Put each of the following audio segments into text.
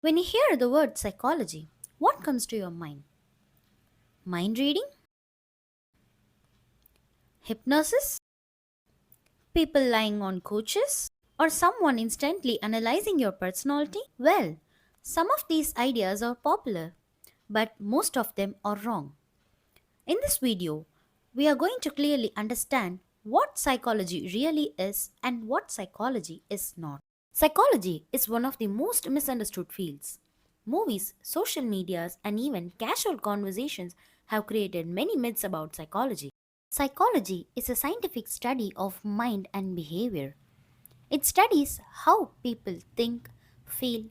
When you hear the word psychology, what comes to your mind? Mind reading? Hypnosis? People lying on couches? Or someone instantly analyzing your personality? Well, some of these ideas are popular, but most of them are wrong. In this video, we are going to clearly understand what psychology really is and what psychology is not. Psychology is one of the most misunderstood fields. Movies, social medias, and even casual conversations have created many myths about psychology. Psychology is a scientific study of mind and behavior. It studies how people think, feel,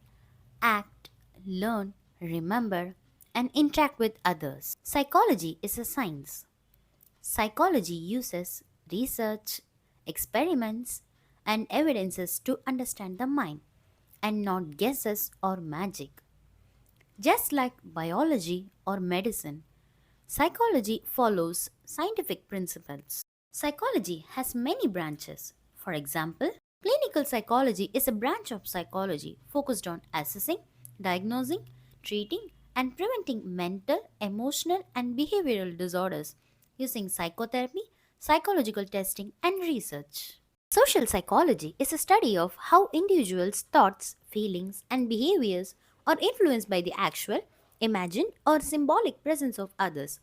act, learn, remember, and interact with others. Psychology is a science. Psychology uses research, experiments, and evidences to understand the mind, and not guesses or magic. Just like biology or medicine, psychology follows scientific principles. Psychology has many branches. For example, clinical psychology is a branch of psychology focused on assessing, diagnosing, treating, and preventing mental, emotional, and behavioral disorders using psychotherapy, psychological testing, and research. Social psychology is a study of how individuals' thoughts, feelings, and behaviors are influenced by the actual, imagined, or symbolic presence of others.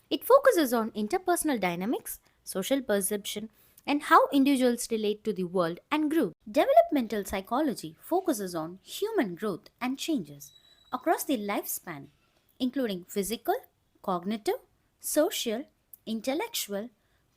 It focuses on interpersonal dynamics, social perception, and how individuals relate to the world and group. Developmental psychology focuses on human growth and changes across the lifespan, including physical, cognitive, social, intellectual,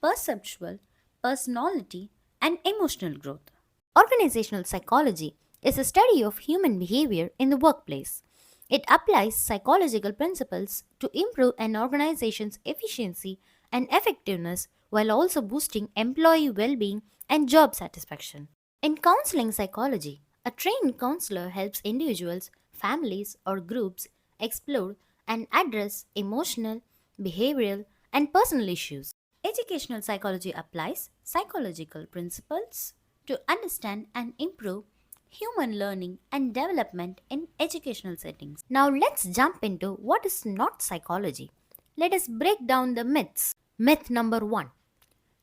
perceptual, personality, and emotional growth. Organizational psychology is a study of human behavior in the workplace. It applies psychological principles to improve an organization's efficiency and effectiveness while also boosting employee well being and job satisfaction. In counseling psychology, a trained counselor helps individuals, families, or groups explore and address emotional, behavioral, and personal issues. Educational psychology applies psychological principles to understand and improve human learning and development in educational settings. Now let's jump into what is not psychology. Let us break down the myths. Myth number 1.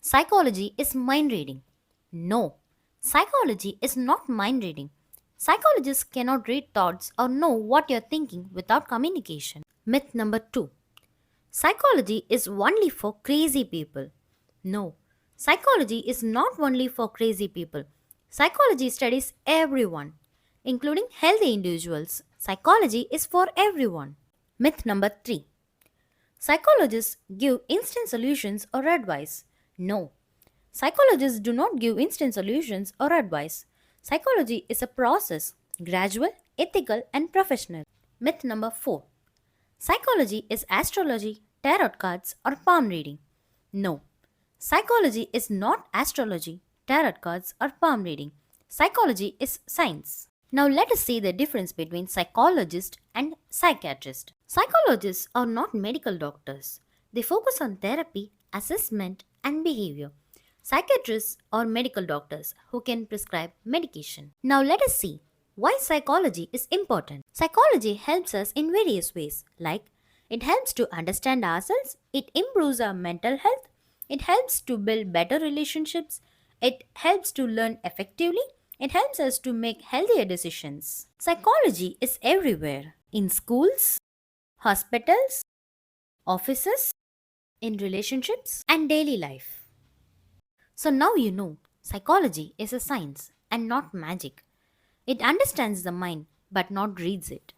Psychology is mind reading. No, psychology is not mind reading. Psychologists cannot read thoughts or know what you're thinking without communication. Myth number 2. Psychology is only for crazy people. No, psychology is not only for crazy people. Psychology studies everyone, including healthy individuals. Psychology is for everyone. Myth number 3. Psychologists give instant solutions or advice. No, psychologists do not give instant solutions or advice. Psychology is a process, gradual, ethical, and professional. Myth number 4. Psychology is astrology, tarot cards, or palm reading. No, psychology is not astrology, tarot cards, or palm reading. Psychology is science. Now let us see the difference between psychologist and psychiatrist. Psychologists are not medical doctors. They focus on therapy, assessment, and behavior. Psychiatrists are medical doctors who can prescribe medication. Now let us see why psychology is important. Psychology helps us in various ways, like it helps to understand ourselves, it improves our mental health, it helps to build better relationships, it helps to learn effectively, it helps us to make healthier decisions. Psychology is everywhere in schools, hospitals, offices, in relationships, and daily life. So now you know psychology is a science and not magic. It understands the mind but not reads it.